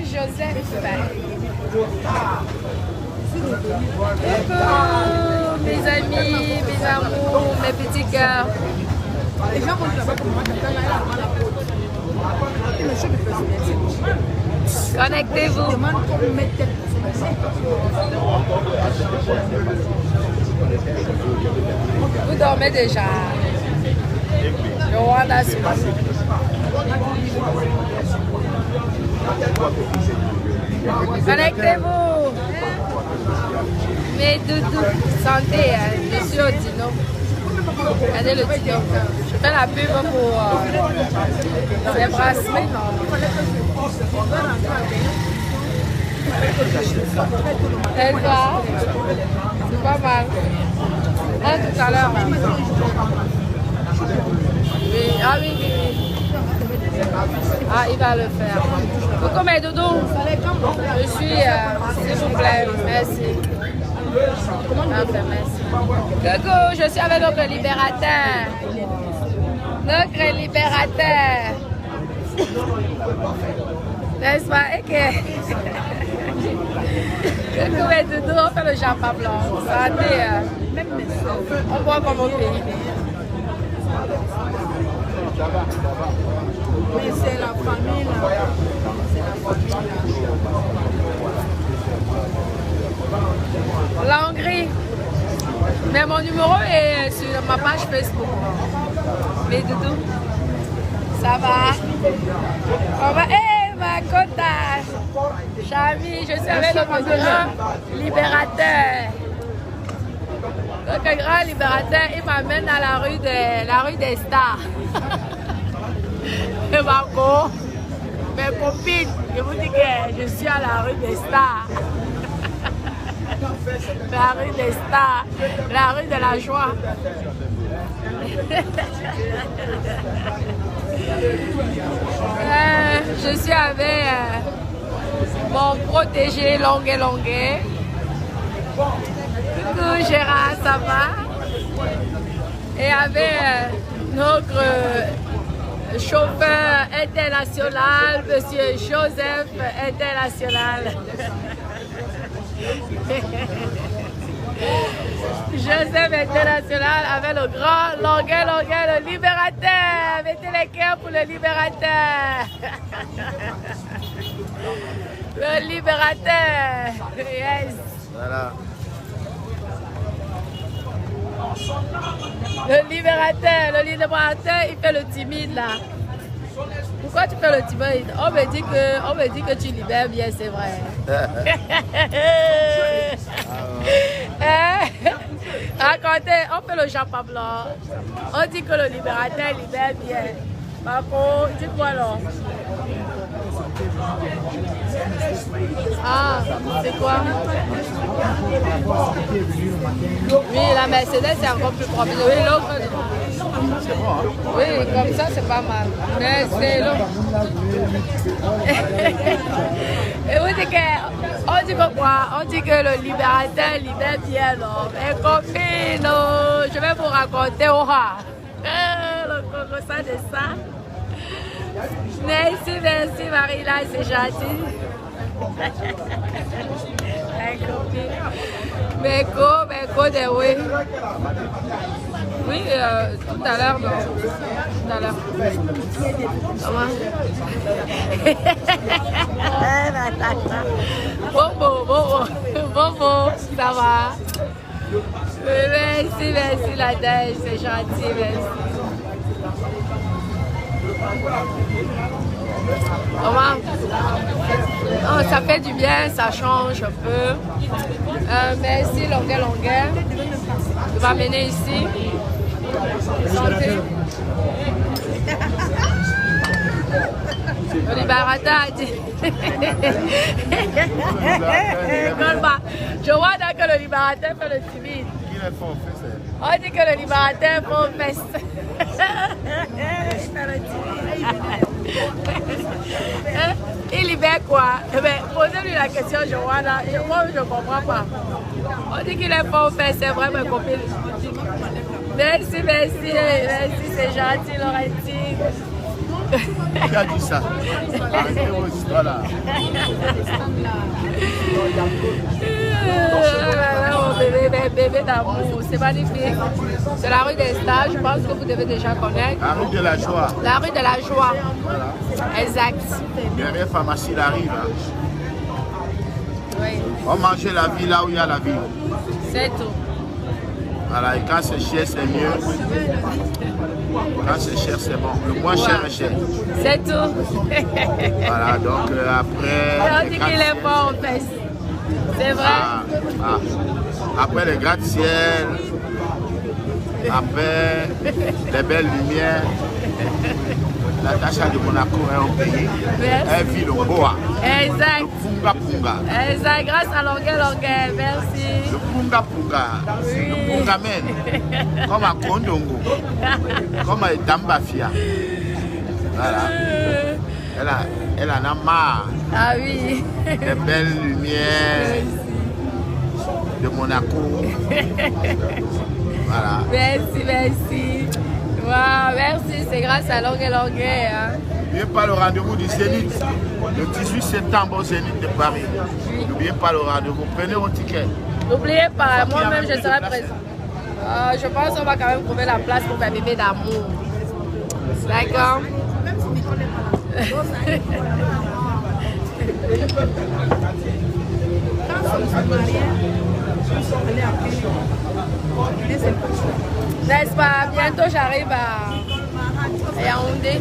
Joseph. Mes amis, mes amours, mes petits cœurs. Les gens vont savoir comment connectez-vous. Vous dormez déjà. Le Rwanda sur connectez-vous. Mais doudou, santé, je suis au dino. Regardez le dino. Je fais la pub pour les brasseries, non. Elle va. C'est pas mal. Tout à l'heure. Oui, ah oui, oui. Ah, il va le faire. Coucou mes doudous. Je suis, s'il vous plaît, merci. Merci. Coucou, je suis avec notre libérateur. Notre libérateur. N'est-ce pas? Coucou mes doudous, on fait le champagne blanc. Santé. On boit comme au pays. Mais c'est la famille là. La Hongrie. Mais mon numéro est sur ma page Facebook. Mais doudou, ça va? On va. Ma cota. Chami, je suis avec notre grand libérateur. Donc, un grand libérateur, il m'amène à la rue des stars. Et Marco, mes copines, je vous dis que je suis à la rue des stars. La rue des stars, la rue de la joie. Je suis avec mon protégé Longuet. Coucou Gérard, ça va? Et avec notre chauffeur international, Monsieur Joseph International. Joseph International avec le grand Longuet, le libérateur. Mettez les cœurs pour le libérateur. Le libérateur. Yes. Voilà. Le libérateur, il fait le timide là. Pourquoi tu fais le timide? On me dit que tu libères bien, c'est vrai. Racontez, on fait le champagne blanc. On dit que le libérateur libère bien. Par contre, dites-moi alors. Ah, c'est quoi? Oui, la Mercedes c'est encore plus propre. Oui, l'autre. Oui, comme ça c'est pas mal. Mais c'est l'autre. Et vous dites que, on dit que quoi? On dit que le libérateur libère bien l'homme. Et copine, je vais vous raconter au rat. Le coco, ça de ça. Merci Marie-là, c'est gentil. Mais de oui. Oui, tout à l'heure, non. Tout à l'heure. Comment? Bon, ça va. Merci la dame, c'est gentil, merci. Comment? Oh, ça fait du bien, ça change un peu. Merci Longuet. Tu vas m'amener ici. Santé. Le libérateur a dit. Je vois donc que le libérateur fait le timide. On dit que le libérateur fait un fest. Il libère quoi? Posez-lui la question, Joanna. Moi, je ne comprends pas. On dit qu'il est fort fait, c'est vrai, ma copine. Merci, c'est gentil, Laurentine. Qui a dit ça? Arrêtez vos histoires là. Bébé d'amour, c'est magnifique. C'est la rue des Stages, je pense que vous devez déjà connaître. La rue de la joie. La rue de la joie. Voilà. Exact. Derrière pharmacie arrive. Hein. Oui. On mange la vie là où il y a la vie. C'est tout. Voilà, et quand c'est cher, c'est mieux. Quand c'est cher, c'est bon. Le moins cher est cher. C'est tout. Voilà, donc après... On dit qu'il est fort en fait. C'est vrai. Après les gratte-ciel, après les belles lumières, la Tacha de Monaco est au pays. Elle vit le boa. Exact. Le punga punga. Exact, grâce à Longuet, merci. Le punga punga. Oui. Le punga men. Comme à Kondongo. Comme à Dambafia. Voilà. Elle en a marre. Ah oui. Les belles lumières de Monaco. Voilà. Merci, merci. Wow, merci, c'est grâce à Longuet. Hein. N'oubliez pas le rendez-vous du Zénith. Le 18 septembre au Zénith de Paris. N'oubliez pas le rendez-vous. Prenez vos tickets. N'oubliez pas, moi-même je serai présent. Je pense qu'on va quand même trouver la place pour faire bébé d'amour. D'accord. N'est-ce pas? Bientôt j'arrive à Yaoundé.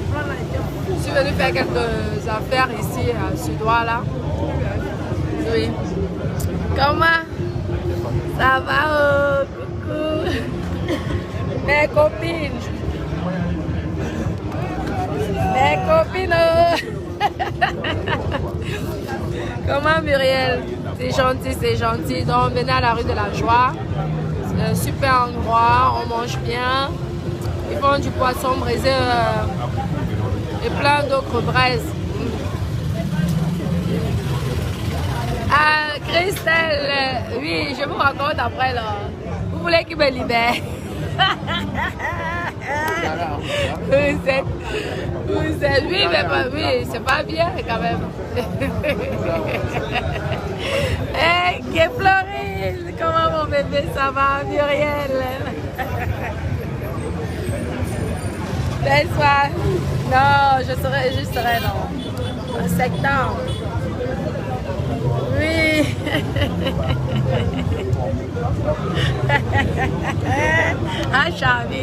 Je suis venue faire quelques affaires ici à Sudois là. Oui. Comment? Ça va? Oh, coucou. Mes copines. Mes copines. Oh. Comment Muriel? C'est gentil. Donc venez à la rue de la Joie. C'est un super endroit, on mange bien. Ils font du poisson braisé et plein d'autres braises. Ah, Christelle, oui, je vous raconte après là. Vous voulez qu'il me libère? Vous êtes, oui, mais pas, oui, c'est pas bien quand même. Hey, Florine, comment mon bébé, ça va, Muriel? Laisse-moi. Non, je serai non. En septembre. Oui. Ah, Chavi.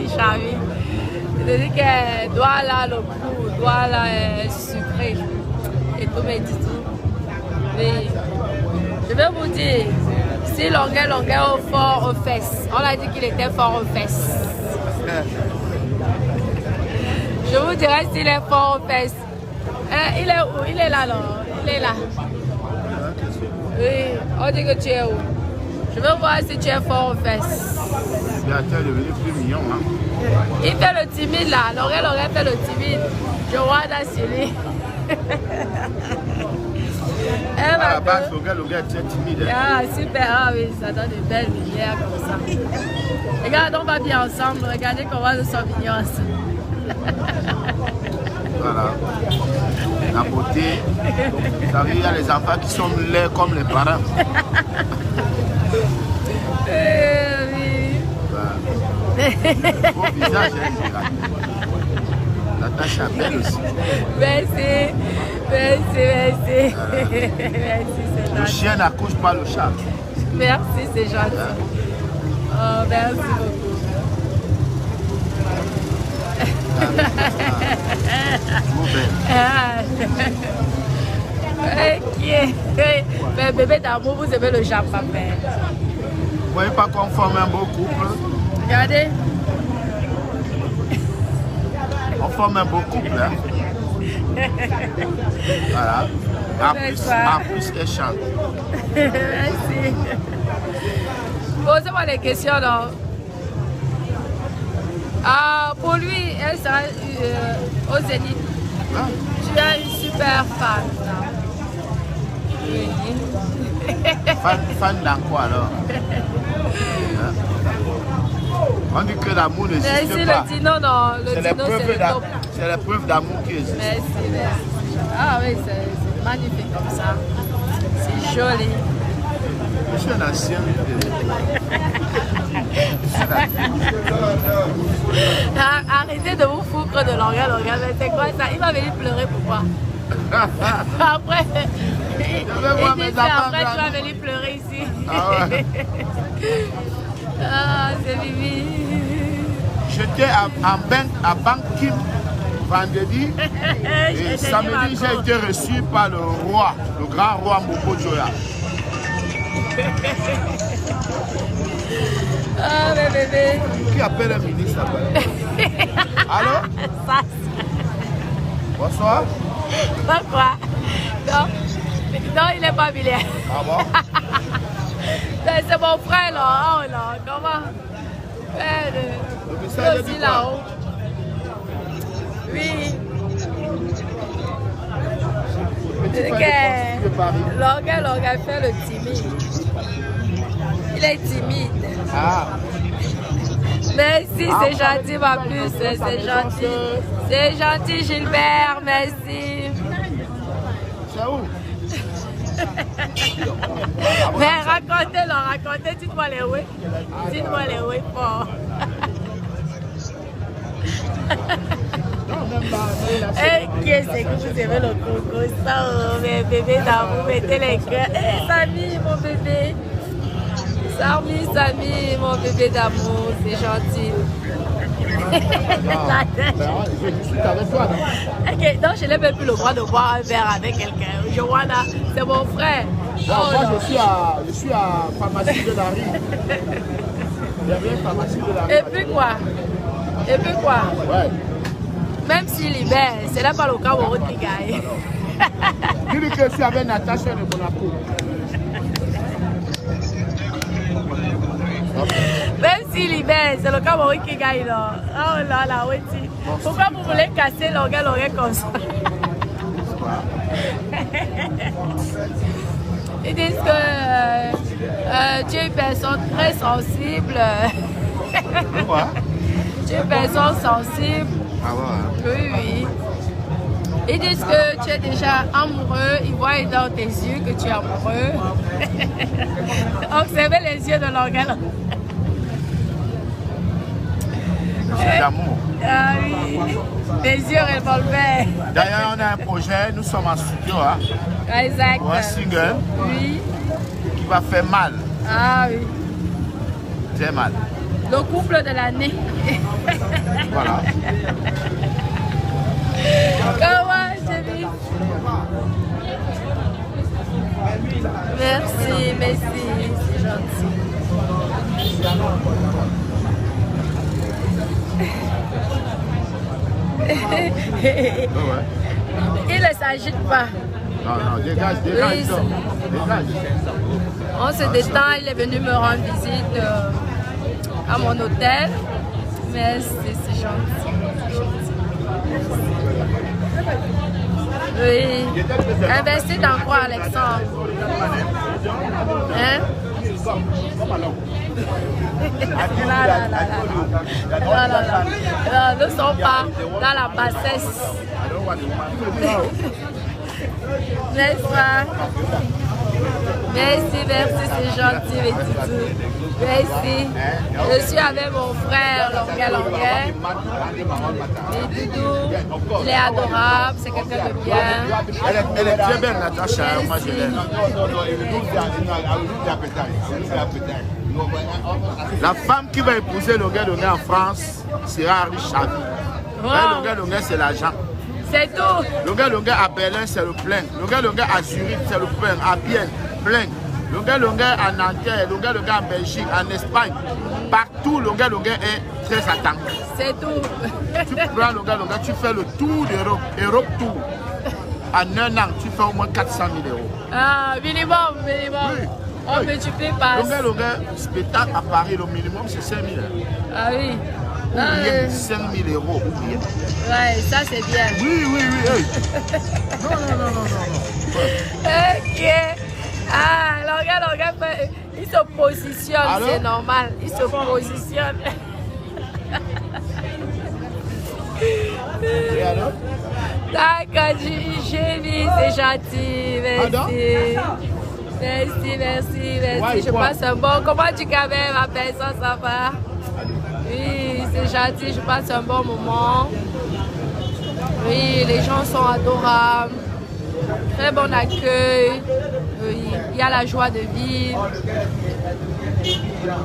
Je dis que doigt là, le coup, doigt là est sucré. Et tout me dit tout. Mais je vais vous dire, si Longuet est fort aux fesses, on a dit qu'il était fort aux fesses. Je vous dirai s'il est fort aux fesses. Il est où? Il est là, non? Il est là. Oui, on dit que tu es où? Je veux voir si tu es fort aux fesses. Il est devenu plus mignon, hein? Il fait le timide là, Longuet fait le timide. Je vois dans Syrie. À la base, Longuet est très timide. Ah, super, ah oui, ça donne une belle lumière comme ça. Regarde, on va bien ensemble, regardez comment nous sommes mignons ensemble. Voilà. La beauté. Vous savez, il y a les enfants qui sont laids comme les parents. Oui. Beau visage, hein, la tâche est belle aussi. Merci. Merci, le chien n'accouche pas le chat. Merci, c'est gentil. Oh, merci beaucoup. Ok. Mais bébé d'amour, vous aimez le Japon. Vous voyez pas qu'on forme un beau couple? Regardez. On forme un beau couple, hein? Voilà. En plus, elle chante. Merci. Posez-moi des questions, non? Ah, pour lui, elle sera au Zénith. Hein? Tu es une super fan. Oui. Fan dans quoi alors? Hein? On dit que l'amour n'existe pas. Le dino, non. Le dino, c'est le top. C'est la preuve d'amour qui existe. Merci, merci. Ah oui, c'est magnifique comme ça. C'est joli. Je suis un ancien. Arrêtez de vous foutre de l'organe, mais c'est quoi ça? Il va venir pleurer pourquoi? Après, il dit après tu vas venir pleurer ici. Ah ouais. Ah, c'est Bibi. J'étais à Bankim vendredi et samedi j'ai été reçu par le roi, le grand roi Moko Joya. Ah, mais bébé. Qui appelle un ministre là-bas? Allô? Ça, Bonsoir. pourquoi? Non, il n'est pas bilier. Ah bon? C'est mon frère là. Oh là, comment? Le aussi là-haut. Oui. L'organe fait le timide. Il est timide. Ah. Merci, c'est gentil ma puce, c'est gentil. C'est gentil Gilbert, merci. C'est où? Mais racontez, dites-moi les oui. Dites-moi les oui fort. Et qu'est-ce que vous aimez le coco, ça, mes bébés d'amour, mettez les cœurs. Eh, Samy, mon bébé. Samy, mon bébé d'amour, c'est gentil. Je suis avec toi, non? Ok, donc je n'ai même plus le droit de boire un verre avec quelqu'un. Johanna, c'est mon frère. Non, moi, je suis à pharmacie de la rue. Bienvenue pharmacie de la rue. Et puis quoi? Ouais. Même s'il libère, c'est là pas le cas où on gagne. Dis-lui que je suis avec Natacha de Monaco. Même s'il libère, c'est le cas où qui gagne là. Oh là là, oui. Pourquoi vous voulez casser l'organe comme ça? Ils disent que tu es une personne très sensible. Pourquoi? Tu es une personne sensible. Ah ouais. Oui. Ils disent que tu es déjà amoureux. Ils voient dans tes yeux que tu es amoureux. Observez les yeux de l'organe. C'est l'amour. Ah oui. Les yeux revolvés. D'ailleurs, on a un projet, nous sommes en studio, hein, Exact. pour un single Oui. qui va faire mal. Ah oui. Très mal. Le couple de l'année. Voilà. Comment, chérie? Merci, c'est gentil. Il ne s'agite pas. Non, dégage. Oui, on se détend, il est venu me rendre visite à mon hôtel. Mais c'est gentil. Oui. Investis dans quoi, Alexandre? Hein? Nous ne sommes pas dans la bassesse. N'est-ce pas? Merci, c'est gentil, mes toutous. Merci. Je suis avec mon frère, l'organe. Et Doudou, il est adorable, c'est quelqu'un de bien. Elle est très belle, Natacha. Moi, je l'aime. La femme qui va épouser l'organe en France sera riche à vie. L'organe, c'est l'argent. C'est tout. L'organe à Berlin, c'est le plein. L'organe à Zurich, c'est le plein. À Bienne, plein. L'organe à Nanterre, l'organe en Belgique, en Espagne. Partout, l'organe est très attendu. C'est tout. Tu prends l'organe, tu fais le tour d'Europe, Europe tour. En un an, tu fais au moins 400 000 €. Ah, minimum. Oui. On multiplie par. L'organe, spectacle à Paris, le minimum, c'est 5 000 €. Ah oui. Oubliez 5 000 €, oubliez. Ouais, ça c'est bien. Oui. Non. Ok. Ah, l'organe, il se positionne, c'est normal. Il se positionne. Et alors? D'accord, Julie, c'est gentil. Merci. Merci. Je passe un bon. Comment tu calmes ma personne, ça va? Oui, c'est gentil, je passe un bon moment. Oui, les gens sont adorables. Très bon accueil. Oui, il y a la joie de vivre.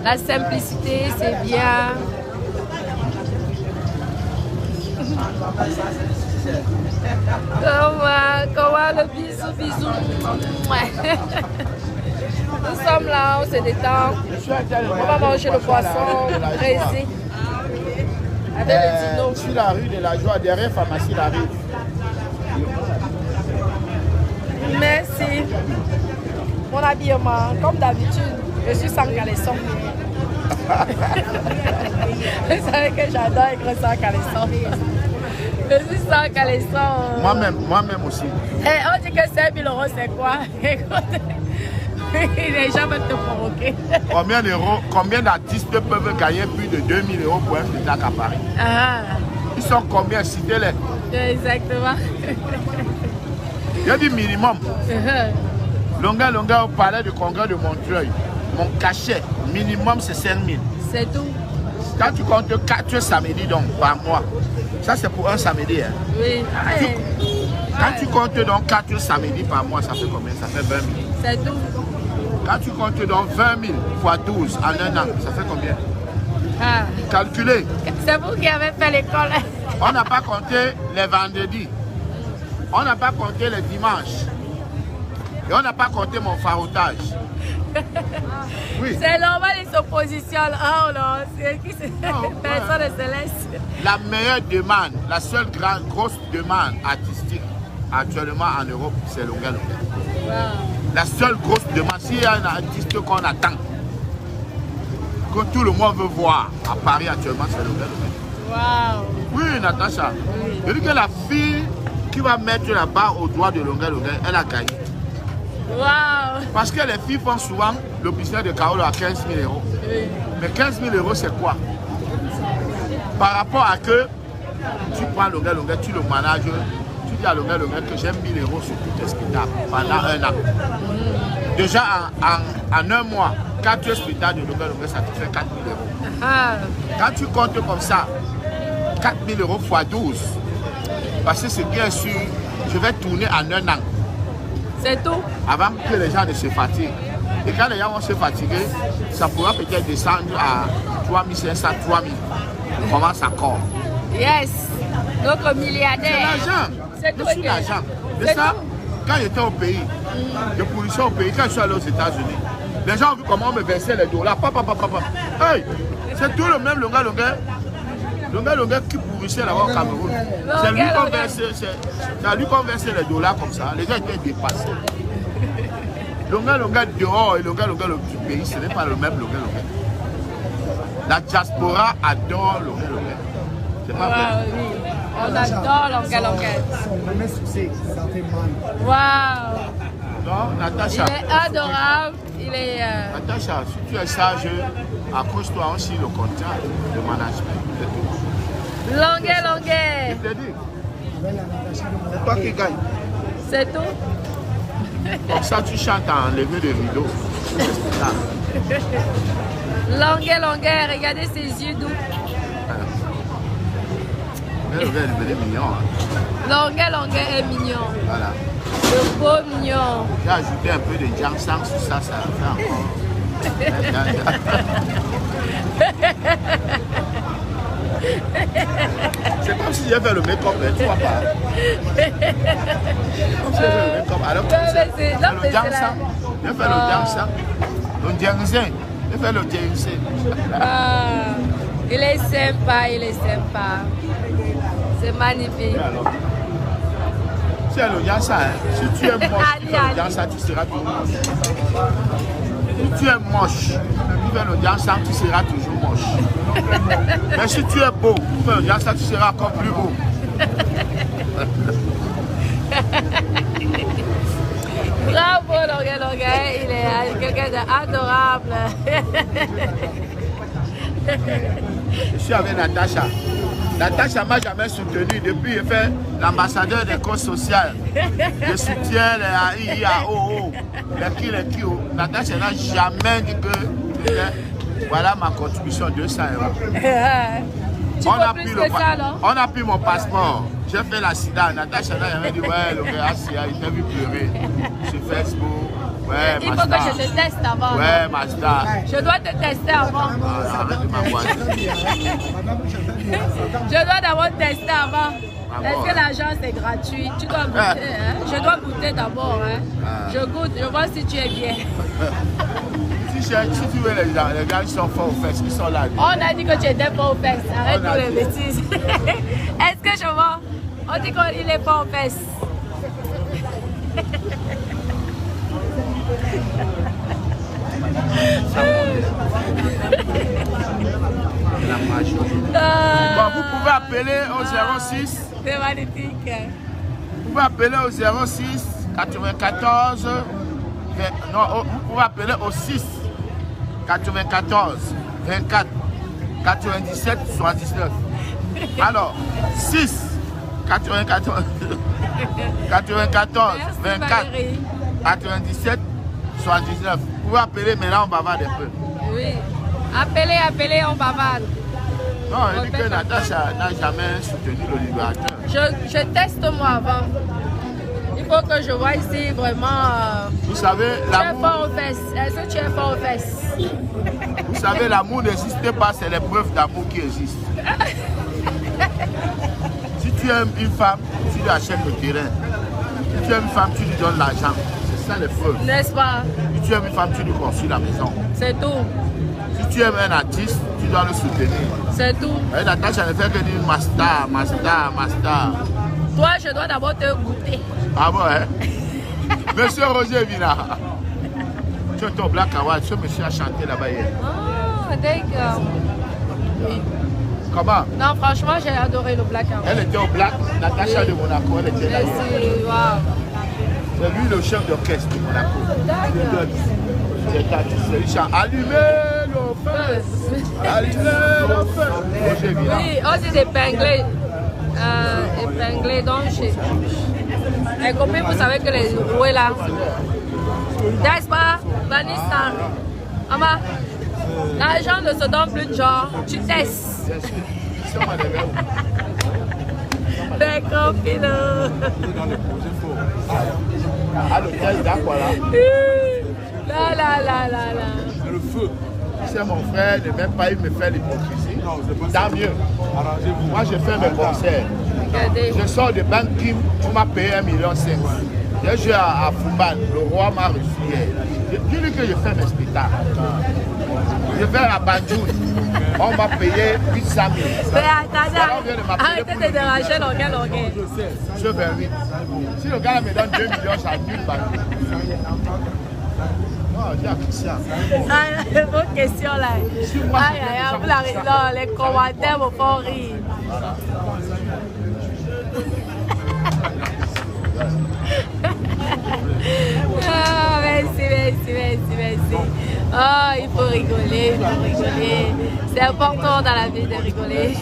La simplicité, c'est bien. Comment le bisou. Nous sommes là, on se détend. On va manger le poisson pressé. Avec le dino. Sur la rue de la Joie, derrière pharmacie la rive. Merci. Mon habillement, comme d'habitude, je suis sans caleçon. Vous savez que j'adore être sans caleçon. Je suis sans caleçon. Moi-même aussi. Et on dit que 5 000 €, c'est quoi? Écoute, les gens veulent te provoquer. Combien d'artistes peuvent gagner plus de 2 000 € pour un spectacle à Paris? Ils sont combien? Citez-les. Exactement. Il y a du minimum. Longa, au palais du congrès de Montreuil. Mon cachet minimum, c'est 5 000. C'est tout. Quand tu comptes 4 samedis donc, par mois, ça c'est pour un samedi. Hein. Oui. Quand tu comptes donc 4 samedis par mois, ça fait combien? Ça fait 20 000. C'est tout. Quand tu comptes donc 20 000 fois 12 en un an, ça fait combien? Calculez. C'est vous qui avez fait l'école. On n'a pas compté les vendredis. On n'a pas compté les dimanches. Et on n'a pas compté mon faroutage. Oui. C'est normal, ils se positionnent. Oh non, personne ne se laisse. La meilleure demande, la seule grosse demande artistique actuellement en Europe, c'est Longa. Wow. La seule grosse demande, s'il y a un artiste qu'on attend, que tout le monde veut voir à Paris actuellement, c'est Longa. Wow. Oui, Natacha. Oui. Je dis que la fille qui va mettre la barre au doigt de Longa, elle a gagné. Wow. Parce que les filles font souvent le business de Kaolo à 15 000 €. Oui. Mais 15 000 € c'est quoi? Par rapport à que tu prends Longa, tu le manages, tu dis à Longa que j'aime 1 000 € sur tout tes spectacles pendant un an. Déjà en un mois, 4 spectacles de Longa, ça te fait 4 000 €. Quand tu comptes comme ça, 4 000 € fois 12, parce que c'est bien sûr, je vais tourner en un an. C'est tout. Avant que les gens ne se fatiguent. Et quand les gens vont se fatiguer, ça pourra peut-être descendre à 3 500, 3 000. On commence encore. Yes. Notre milliardaire. C'est l'argent. C'est tout. C'est l'argent. C'est ça. Quand j'étais au pays, je polluais au pays, quand je suis allé aux États-Unis, les gens ont vu comment on me versait les dollars. Hey, c'est tout le même Longa qui pourrissait là-bas au Cameroun. C'est lui qu'on versait les dollars comme ça. Les gens étaient dépassés. Longa dehors et Longa du pays, ce n'est pas le même Longa. La diaspora adore Longa. C'est pas vrai. Oui. On adore Longa. Son premier succès, Santé Man. Wow. Non, Natacha. Il est adorable. Il est. Natacha, si tu es sage, accroche-toi aussi le contrat de management. C'est tout. Longa. Je te dis. C'est toi qui gagne. C'est tout. Comme ça, tu chantes en lever de rideau. Longa, regardez ses yeux doux. Mais le gars est devenu mignon. Longa est mignon. Voilà. Le beau mignon. J'ai ajouté un peu de ginseng sur ça, ça fait encore. C'est comme si j'ai fait le make-up, tu vois pas. Comme si j'ai fait le make-up. Alors, le ginseng, j'ai fait le ginseng. Le ginseng, j'ai fait le ginseng. Il est sympa. C'est magnifique. C'est le ginseng, si tu es moche, tu fais le ginseng, tu seras toujours moche. Si tu es moche, tu fais le ginseng, tu seras toujours moche. Mais si tu es beau, tu fais le ginseng, tu seras encore plus beau. Bravo Longa, il est quelqu'un d'adorable. Je suis avec Natacha. Natacha m'a jamais soutenu depuis qu'il fait l'ambassadeur des causes sociales. Je soutiens les AIAO, les qui. Natacha n'a jamais dit que voilà ma contribution de 200 €. On a pris mon passeport. J'ai fait l'accident. Natacha n'a jamais dit ouais, le gars, il t'a vu pleurer sur Facebook. Ouais, il faut que je te teste avant. Ouais, Mazda. Je dois te tester avant. Arrête de m'envoyer. Je dois d'abord tester avant. Est-ce que l'agence est gratuite? Tu dois goûter. Hein? Je dois goûter d'abord. Hein? Je goûte, je vois si tu es bien. Si tu veux les gars qui sont forts aux fesses, qui sont là. On a dit que tu étais fort aux fesses. Arrête tous les bêtises. Est-ce que je vois? On dit qu'il est fort aux fesses. Bon, vous pouvez appeler au 06. C'est magnifique. Vous pouvez appeler au 06 94. Non, vous pouvez appeler au 6 94 24 97 79. Alors, 6 94 24 97 79. Vous pouvez appeler, mais là on bavarde un peu. Oui. Appelez, on bavarde. Non, il dit que Natacha n'a jamais soutenu le libérateur. Je teste moi avant. Il faut que je vois ici vraiment. Vous savez, l'amour. Tu es fort aux fesses. Est-ce que tu es fort aux fesses? Vous savez, l'amour n'existe pas, c'est les preuves d'amour qui existent. Si tu aimes une femme, tu lui achètes le terrain. Si tu aimes une femme, tu lui donnes l'argent. C'est ça les preuves. N'est-ce pas? Si tu aimes une femme, tu lui construis la maison. C'est tout. Si tu aimes un artiste, tu dois le soutenir. C'est tout. Et Natacha ne fait que dire Master. Toi, je dois d'abord te goûter. Ah bon, hein? Monsieur Roger Vina. Tu es au Black Award, ce monsieur a chanté là-bas hier. Ah, d'accord. Oui. Comment? Non, franchement, j'ai adoré le Black Award. Elle était au Black, Natacha de Monaco, elle était là. Merci, waouh. C'est lui le chef d'orchestre de Monaco. D'accord. C'est lui chante Allumez le feu. Allumez le feu. Roger Vina. Oui, aussi épinglé. Épinglé, donc j'ai. Et combien vous savez que les roués là? N'est-ce pas? Vanessa. Ama, l'argent ne se donne plus de genre. Tu testes. D'accord, Pino. À l'hôtel d'Aquala. La. C'est le feu. C'est mon frère, ne même pas il me fait l'hypocrisie. Tant mieux. Moi, je fais mes concerts. Regardez. Je sors de Bankim, on m'a payé 1,5 million. J'ai joué à Fouban, le roi m'a reçu hier. Dis-lui que je fais mes spectacles. Je vais à Banjoun, on m'a payé 800 000. Mais attendez, arrêtez de déranger l'orgueil. Je vais vite. Si le gars me donne 2 millions, j'annule Banjoun. Non, j'ai appris ça. Vos questions là. Non, les commentaires me font rire. Ah, merci. Oh, il faut rigoler. C'est important dans la vie de rigoler.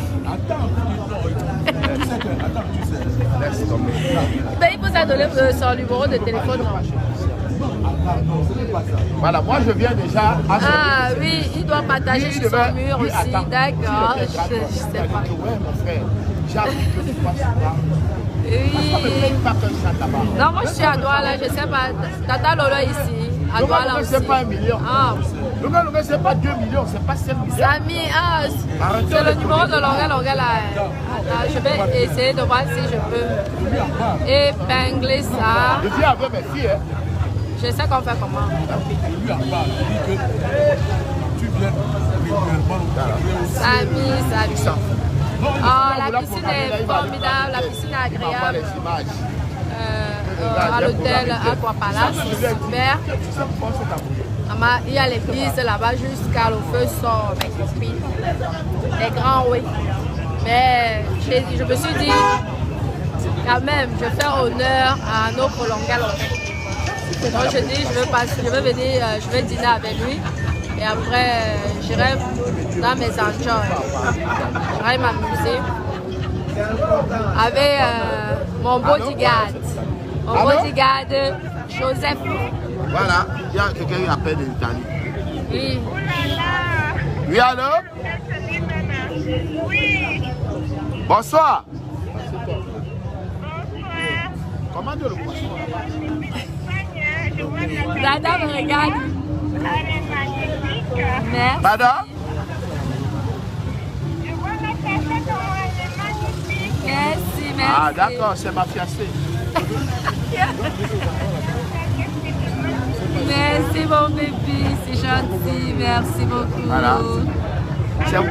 Mais il faut ça donner son numéro de téléphone. Non? Voilà, moi je viens déjà à Ah oui, il doit partager sur son mur aussi. D'accord, je sais pas. Ouais, mon frère, j'ai appris que tu passes là. Oui. Non, moi je suis à Douala, je sais pas. Tata Lolo ici, à Douala aussi. C'est pas 1 million. Ah. Le gars, c'est pas 2 millions, c'est pas 5 millions. Samy, c'est le numéro de Longa là. Attends, je vais essayer de voir si je peux épingler ça. Je viens avec mes filles. Hein. Je sais qu'on fait comment. Samy. Ah, la piscine est formidable, la piscine est agréable. À l'hôtel Aqua Palace, c'est super. Il y a l'église là-bas jusqu'à le feu sort avec les filles. Les grands, oui. Mais je me suis dit, quand même, je fais honneur à notre Longa. Donc je dis, je vais venir, je vais dîner avec lui. Et après, j'irai dans mes enjoys. J'irai m'amuser. avec mon bodyguard. Mon bodyguard, Joseph. Voilà, il y a quelqu'un qui appelle de l'Italie. Oui. Oui, allô? Oui. Bonsoir. Comment dire le poisson? Dada me regarde. Elle est magnifique. Merci. Madame? Je vois la tête comment elle est magnifique. Merci, merci. Ah, d'accord, c'est ma fiancée. Merci, mon bébé. C'est gentil. Merci beaucoup. Voilà. C'est...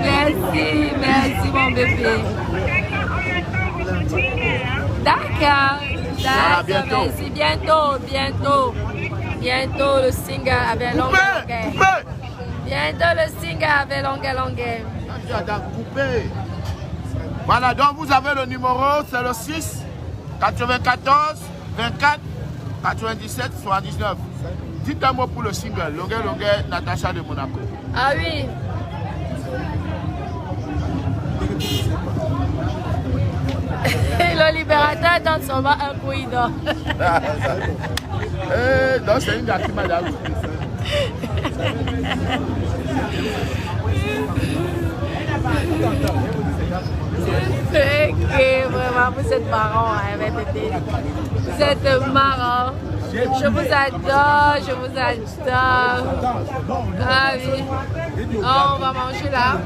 Merci, merci, mon bébé. D'accord. Voilà, bientôt. Merci. Bientôt le single avec longue longueur. Coupé! Bientôt le single avec longue. Coupé. Voilà, donc vous avez le numéro, c'est le 6 94 24 97 79. Dites un mot pour le single, Longueur, Natacha de Monaco. Ah oui. Le libérateur donne son bas un coup, il dort. Donc c'est une gars qui m'a dit. Vraiment, vous êtes marrant, hein, vous êtes marrant. Je vous adore. Ah oui. On va manger là.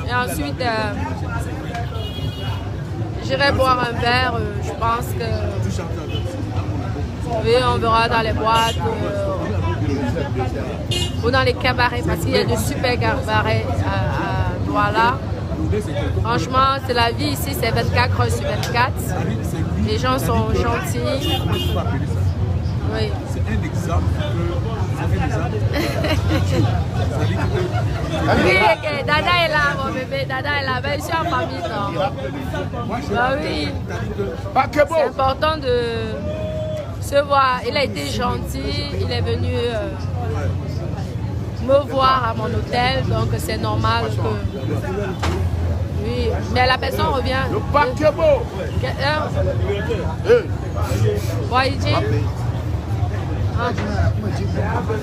Et ensuite, j'irai boire un verre. Je pense que... Oui, on verra dans les boîtes ou dans les cabarets, parce qu'il y a de super cabarets à Douala. Franchement, c'est la vie ici, c'est 24 heures sur 24. Les gens sont gentils. Oui. C'est un exemple que ça fait des années. Oui, okay. Dada est là, mon bébé. Dada est là. Ben, je suis en famille, non? Ah oui. C'est important de se voir. Il a été gentil. Il est venu me voir à mon hôtel. Donc, c'est normal que... Oui, mais la personne revient. Le paquet-beau. What you dit?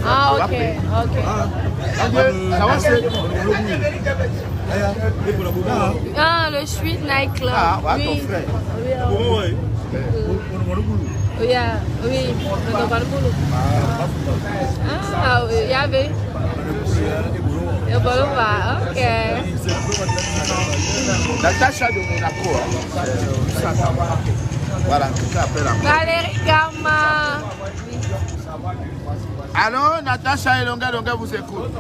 Ah, ok. Ah, le Sweet Night Club. Ah, oui. ton frère. Oui, ah, oui, il y avait. Ok. Natacha de Monaco. Voilà, quelqu'un appelle la Valérie Gama. Allô, Natacha et Longa vous écoute.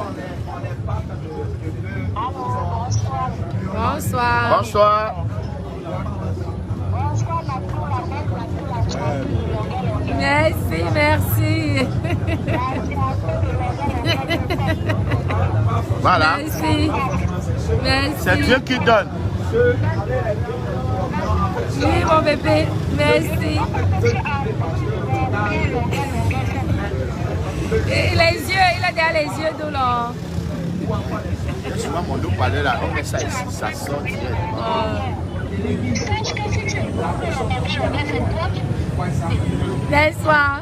Bonsoir. Bonsoir. Merci. Voilà. Merci. C'est Dieu qui donne. Oui, mon bébé. Merci. Et les yeux, il a déjà les yeux d'où là. Souvent, mon dos parlait là, on met ça ici, ça sort direct. Laisse-moi.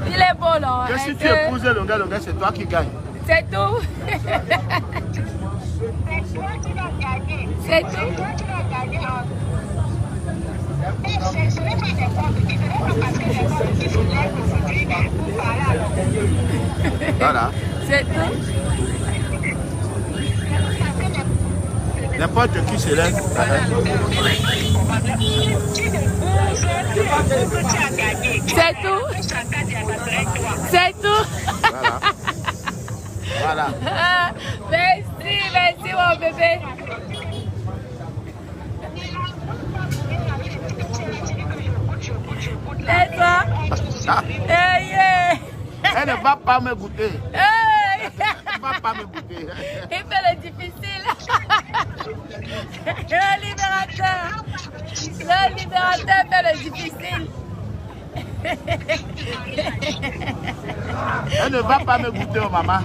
Il est beau là. Que si tu épouses Longa, c'est toi qui gagne. C'est tout. C'est tout. Voilà. C'est tout. N'importe qui se lève. C'est tout. C'est tout. Voilà. Merci mon bébé. Et toi? Elle ne va pas me goûter. Elle ne va pas me goûter. Il fait le difficile. Le libérateur fait le difficile. Elle ne va pas me goûter, oh maman.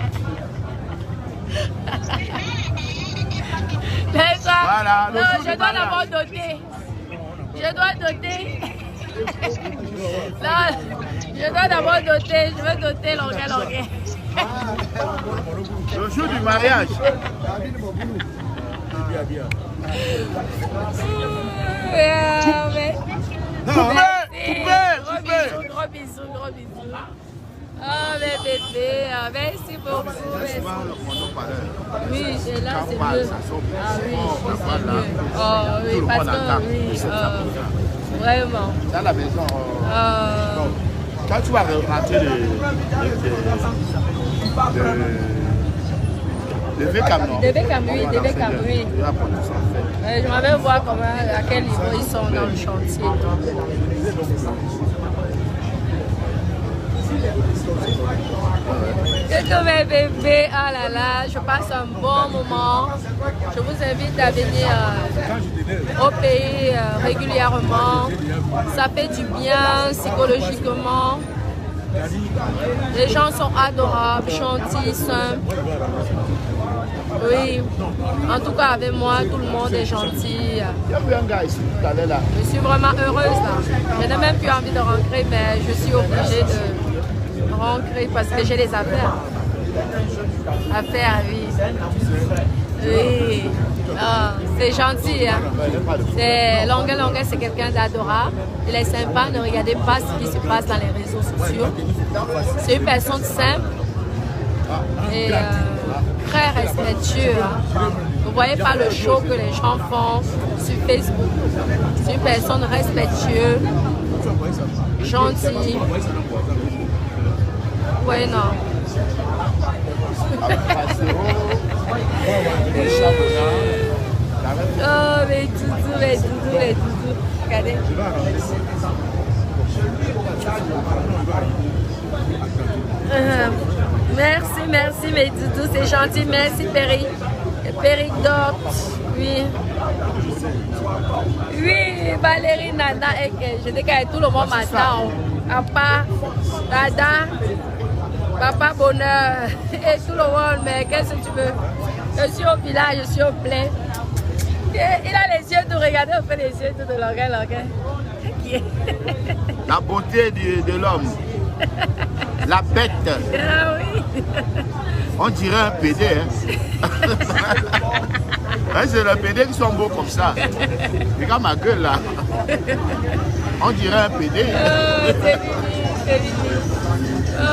Mais ça, Voilà, le non, jour je du dois mariage. d'abord doter. Je dois doter. Non, je dois d'abord doter. Je veux doter l'orgueil. Le jour du mariage. Gros bisous. Oh, mes bébés, merci beaucoup. Merci. Oui, c'est là, c'est mieux. Ah oui, c'est mieux. Oh oui, parce que oui, vraiment. Dans la maison, quand tu vas rentrer le VCAM, Des VCAM, oui. Je m'avais voir comment, à quel niveau ils sont dans le chantier. Quelques mes bébés, ah là là, je passe un bon moment. Je vous invite à venir au pays régulièrement. Ça fait du bien psychologiquement. Les gens sont adorables, gentils, simples. Oui, en tout cas avec moi, tout le monde est gentil. Il y a eu un gars ici tout à l'heure là. Je suis vraiment heureuse là. Je n'ai même plus envie de rentrer, mais je suis obligée de rentrer parce que j'ai des affaires. Affaires, oui. Oui. Ah, c'est gentil. Hein? Longuet, c'est quelqu'un d'adorable. Il est sympa. Ne regardez pas ce qui se passe dans les réseaux sociaux. C'est une personne simple et très respectueux. Hein? Vous ne voyez pas le show que les gens font sur Facebook. C'est une personne respectueuse, gentille. Oui, non. Oh, mes doudous. Regardez. Merci, mes doudous, c'est gentil. Merci, Péri. Péridote, oui. Oui, Valérie, Nana, et je dis que tout le monde m'attend. Papa, Dada, Papa Bonheur, et tout le monde, mais qu'est-ce que tu veux? Je suis au village, je suis au plein. Il a les yeux tout, regardez, on fait les yeux tout de l'orgueil. La beauté de l'homme. La bête. Ah oui. On dirait un PD. Hein? C'est les PD qui sont beaux comme ça. Regarde ma gueule là. On dirait un PD. C'est mimi. Oh,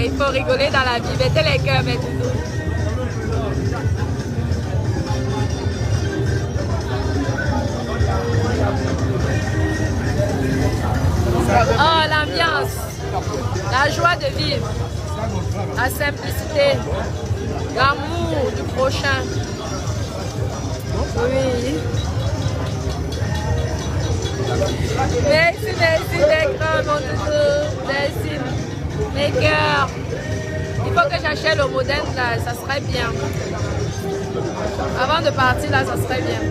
il faut rigoler dans la vie. Mettez les cœurs, mais tout. Oh, l'ambiance, la joie de vivre, la simplicité, l'amour du prochain. Oui. Merci, mes grands, mon doudou. Merci, mes cœurs. Il faut que j'achète le modèle là, ça serait bien. Avant de partir là, ça serait bien.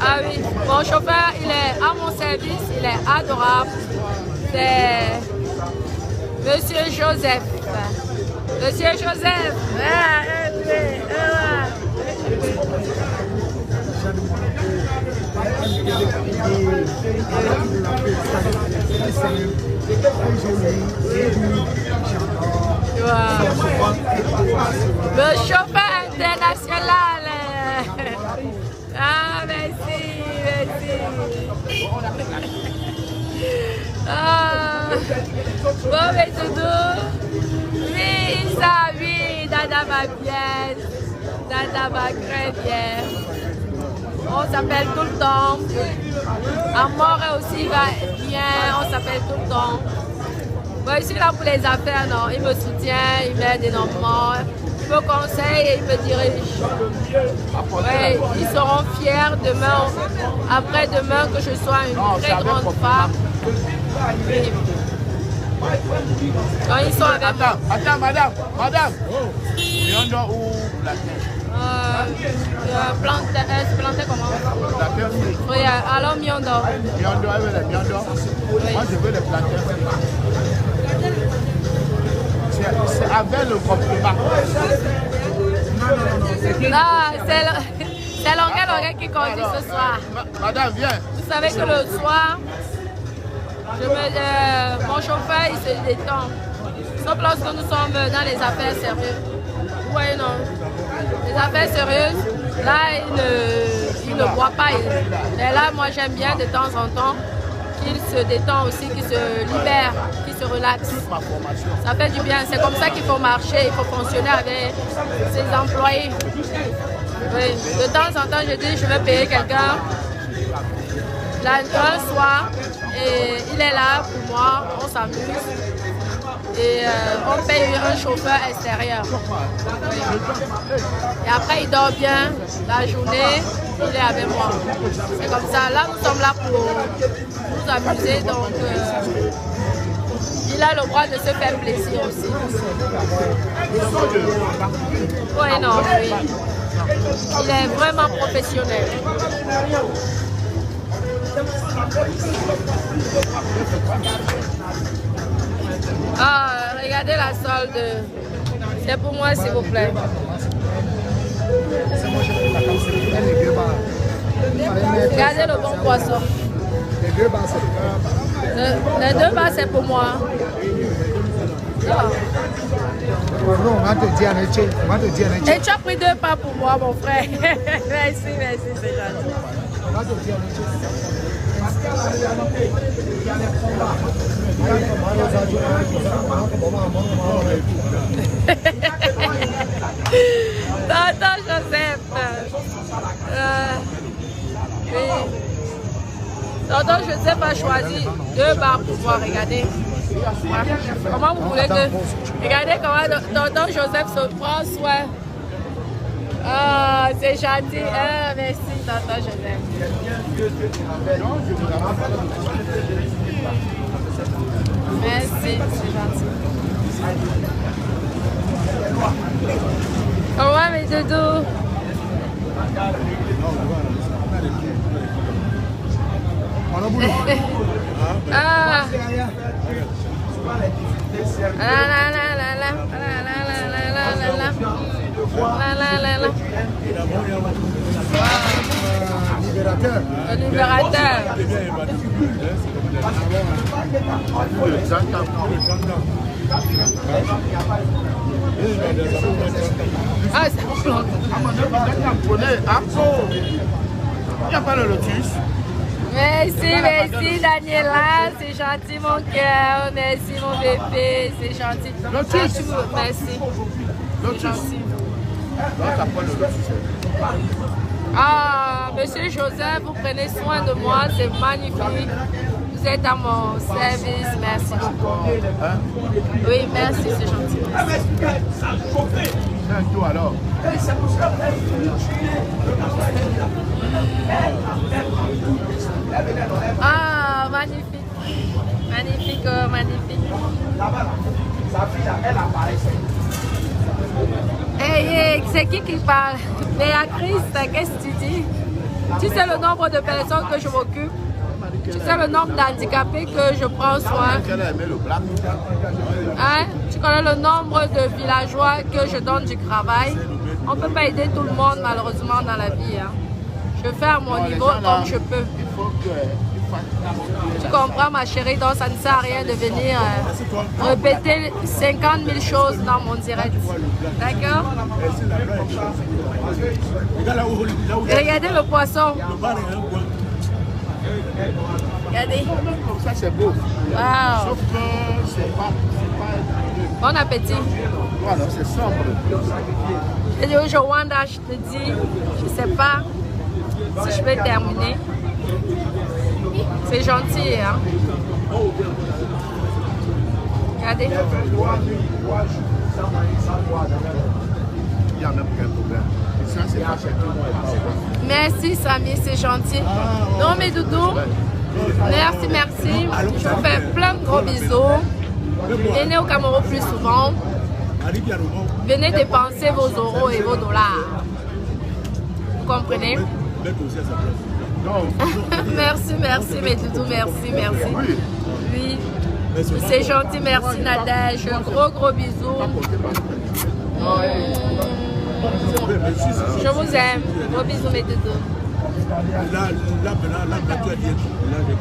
Ah oui, mon chauffeur, il est à mon service, il est adorable. C'est Monsieur Joseph. Monsieur Joseph. Le chauffeur international. Ah, merci. Ah, bon, mes doudous. Oui, ça, oui, Dada va bien. Dada va très bien. On s'appelle tout le temps. Amore aussi va bien. On s'appelle tout le temps. Bon, je suis là pour les affaires, non. Il me soutient, il m'aide énormément. Il me conseille et il me dirige. Ouais, ils seront fiers demain, après-demain, que je sois une très grande femme. Oui. Quand ils sont avec moi. Attends, madame. Miondo ou planté comment? Oui, alors Miondo. Miondo, elle veut les Miondo. Moi, je veux les planter. C'est avec le compliment. Ah, C'est Longa qui conduit ce soir. Madame, viens. Vous savez que le soir, mon chauffeur il se détend. Sauf lorsque nous sommes dans les affaires sérieuses. Vous voyez, non? Les affaires sérieuses, là, il ne boit pas. Mais là, moi, j'aime bien de temps en temps qu'il se détend aussi, qu'il se libère, qu'il se relaxe. Ça fait du bien. C'est comme ça qu'il faut marcher, il faut fonctionner avec ses employés. Oui. De temps en temps, je dis, je vais payer quelqu'un. Là, un soir, et il est là pour moi, on s'amuse. Et on paye un chauffeur extérieur. Oui. Et après, il dort bien. La journée, il est avec moi. C'est comme ça. Là, nous sommes là pour nous amuser. Donc, il a le droit de se faire plaisir aussi. Oui, non, oui. Il est vraiment professionnel. Ah, regardez la solde. C'est pour moi, s'il vous plaît. Regardez le bon poisson. Les 2 bas, c'est pour moi. Non, on va te dire, et tu as pris 2 pas pour moi, mon frère. Merci, merci, c'est gentil. Tonton Joseph. Oui. Tonton Joseph a choisi 2 barres pour moi, regardez. Comment vous voulez que... Regardez comment Tonton Joseph se prend soin. Ah, c'est gentil. Ah, merci, Tonton Joseph. Merci, c'est gentil. Au revoir, mes doudous. Ah. Libérateur. Le libérateur. Ah, c'est un plan. Il n'y a pas le lotus. Merci, merci Daniela, c'est gentil mon cœur, merci mon bébé, c'est gentil. Lotus. Merci. C'est gentil. Ah, monsieur Joseph, vous prenez soin de moi, c'est magnifique. Vous êtes à mon service, merci beaucoup. Oui, merci, c'est gentil. C'est un tour alors. Ah, magnifique. Magnifique, magnifique. Hey, c'est qui parle? Béatrice, qu'est-ce que tu dis? Tu sais le nombre de personnes que je m'occupe? Tu sais le nombre d'handicapés que je prends soin? Hein? Tu connais le nombre de villageois que je donne du travail? On ne peut pas aider tout le monde malheureusement dans la vie. Hein? Je fais à mon niveau comme je peux. Tu comprends ma chérie, donc ça ne sert à rien de venir répéter 50 000 choses dans mon direct. D'accord? Regardez le poisson. Regardez. Ça c'est beau. Wow. Sauf que c'est pas... Bon appétit. Voilà, c'est sombre. Je dis au Jowanda, je te dis, je sais pas si je peux terminer. C'est gentil, hein? Regardez. Il y a même aucun problème. Ça, c'est pas chez tout le monde. Merci, Samy, c'est gentil. Non, mes doudous, merci, merci. Je vous fais plein de gros bisous. Venez au Cameroun plus souvent. Venez dépenser vos euros et vos dollars. Vous comprenez? Merci, merci, mes doudous, merci, merci. Oui, c'est gentil, merci Nadège. Gros bisous. Je vous aime. Gros bisous, mes doudous. Là, tu as dit.